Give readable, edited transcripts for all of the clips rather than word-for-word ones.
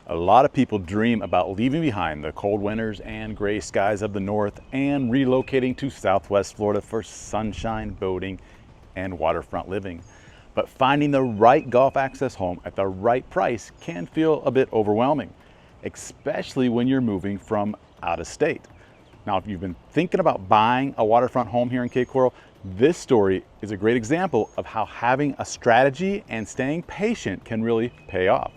A lot of people dream about leaving behind the cold winters and gray skies of the north and relocating to Southwest Florida for sunshine, boating, and waterfront living. But finding the right golf access home at the right price can feel a bit overwhelming, especially when you're moving from out of state. Now, if you've been thinking about buying a waterfront home here in Cape Coral, this story is a great example of how having a strategy and staying patient can really pay off.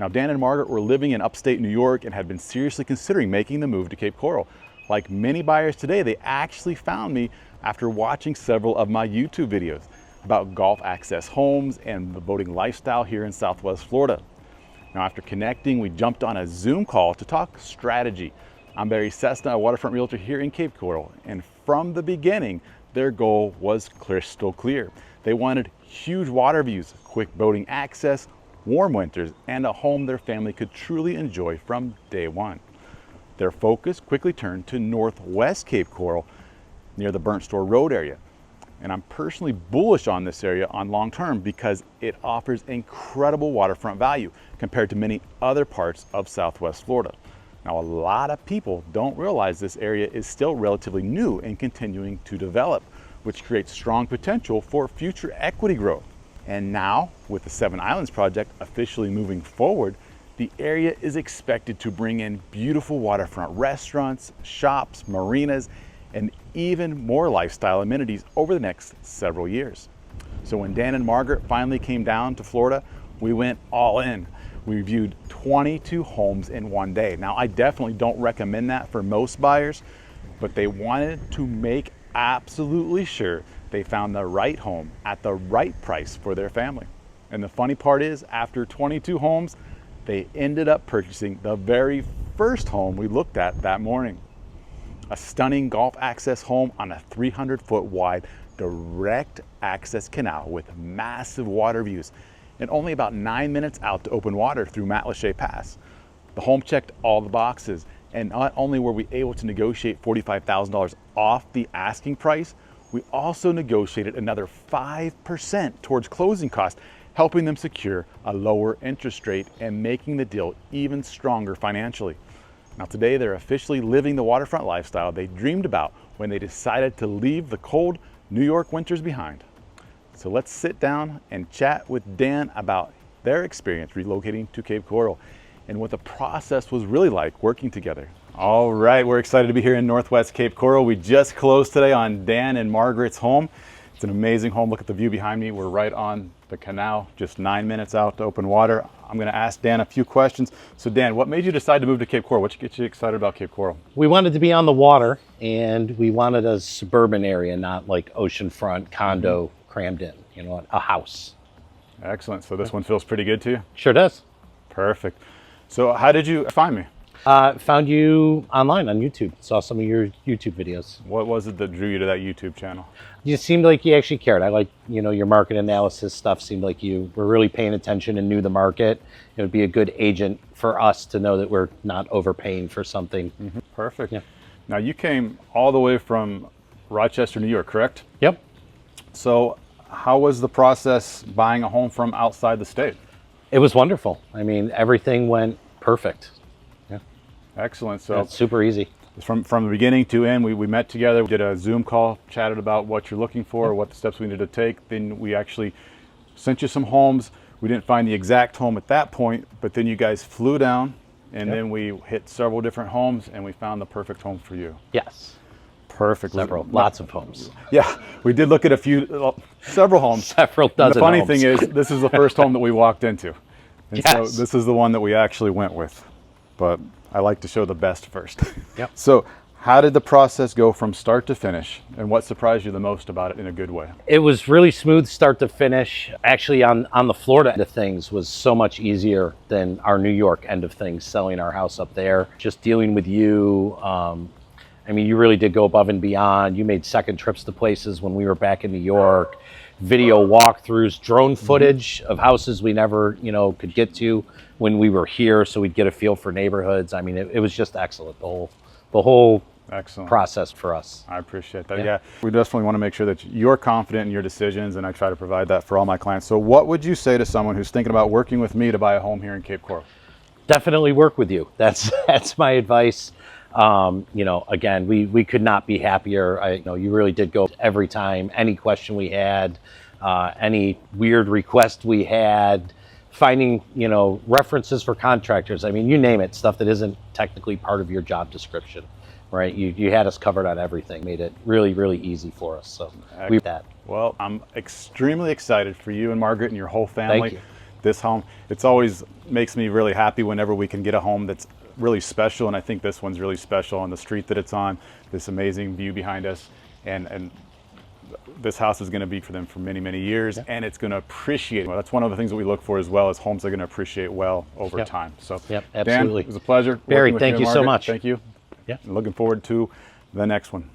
Now, Dan and Margaret were living in upstate New York and had been seriously considering making the move to Cape Coral. Like many buyers today, they actually found me after watching several of my YouTube videos about golf access homes and the boating lifestyle here in Southwest Florida. Now, after connecting, we jumped on a Zoom call to talk strategy. I'm Barry Cessna, a waterfront realtor here in Cape Coral, and from the beginning, their goal was crystal clear. They wanted huge water views, quick boating access, warm winters, and a home their family could truly enjoy from day one. Their focus quickly turned to northwest Cape Coral near the Burnt Store Road area. And I'm personally bullish on this area on long term because it offers incredible waterfront value compared to many other parts of Southwest Florida. Now, a lot of people don't realize this area is still relatively new and continuing to develop, which creates strong potential for future equity growth. And now, with the Seven Islands project officially moving forward, the area is expected to bring in beautiful waterfront restaurants, shops, marinas, and even more lifestyle amenities over the next several years. So when Dan and Margaret finally came down to Florida, we went all in. We viewed 22 homes in one day. Now, I definitely don't recommend that for most buyers, but they wanted to make absolutely sure they found the right home at the right price for their family. And the funny part is, after 22 homes, they ended up purchasing the very first home we looked at that morning. A stunning golf access home on a 300-foot wide direct access canal with massive water views and only about 9 minutes out to open water through Matlacha Pass. The home checked all the boxes, and not only were we able to negotiate $45,000 off the asking price, we also negotiated another 5% towards closing costs, helping them secure a lower interest rate and making the deal even stronger financially. Now, today they're officially living the waterfront lifestyle they dreamed about when they decided to leave the cold New York winters behind. So let's sit down and chat with Dan about their experience relocating to Cape Coral and what the process was really like working together. All right, we're excited to be here in Northwest Cape Coral. We just closed today on Dan and Margaret's home. It's an amazing home. Look at the view behind me. We're right on the canal, just 9 minutes out to open water. I'm going to ask Dan a few questions. So Dan, what made you decide to move to Cape Coral? What gets you excited about Cape Coral? We wanted to be on the water, and we wanted a suburban area, not like oceanfront condo crammed in, you know, a house. Excellent. So this one feels pretty good to you? Sure does. Perfect. So how did you find me? Found you online on YouTube. Saw some of your YouTube videos. What was it that drew you to that YouTube channel? You seemed like you actually cared. I like, you know, your market analysis stuff. Seemed like you were really paying attention and knew the market. It would be a good agent for us to know that we're not overpaying for something. Mm-hmm. Perfect. Yeah. Now, you came all the way from Rochester, New York, correct? Yep. So how was the process buying a home from outside the state? It was wonderful. I mean, everything went perfect. Yeah. Excellent. So it's super easy. From the beginning to end, we met together, we did a Zoom call, chatted about what you're looking for, what the steps we needed to take. Then we actually sent you some homes. We didn't find the exact home at that point, but then you guys flew down, and then we hit several different homes, and we found the perfect home for you. Yes. Perfect. Lots of homes. Yeah, we did look at several homes. Several dozen The funny homes. thing is, this is the first home that we walked into. And so this is the one that we actually went with. But I like to show the best first. Yep. So how did the process go from start to finish, and what surprised you the most about it in a good way? It was really smooth start to finish. Actually, on the Florida end of things was so much easier than our New York end of things, selling our house up there. Just dealing with you, I mean, you really did go above and beyond. You made second trips to places when we were back in New York, video walkthroughs, drone footage of houses we never, you know, could get to when we were here, so we'd get a feel for neighborhoods. I mean, it was just excellent, the whole Excellent process for us. I appreciate that. Yeah, we definitely want to make sure that you're confident in your decisions, and I try to provide that for all my clients. So what would you say to someone who's thinking about working with me to buy a home here in Cape Coral? definitely work with you. That's my advice. You know, again, we could not be happier. You know, you really did go every time. Any question we had, any weird request we had, finding, you know, references for contractors. I mean, you name it, stuff that isn't technically part of your job description, right? You had us covered on everything, made it really, really easy for us. So we that. Well, I'm extremely excited for you and Margaret and your whole family. Thank you. This home, it's always makes me really happy whenever we can get a home that's really special, and I think this one's really special on the street that it's on, this amazing view behind us, and this house is going to be for them for many, many years, and it's going to appreciate. Well, that's one of the things that we look for as well, as homes are going to appreciate well over time. So, absolutely. Dan, it was a pleasure. Barry, working with thank you so Margaret. much. Thank you. Yeah. And looking forward to the next one.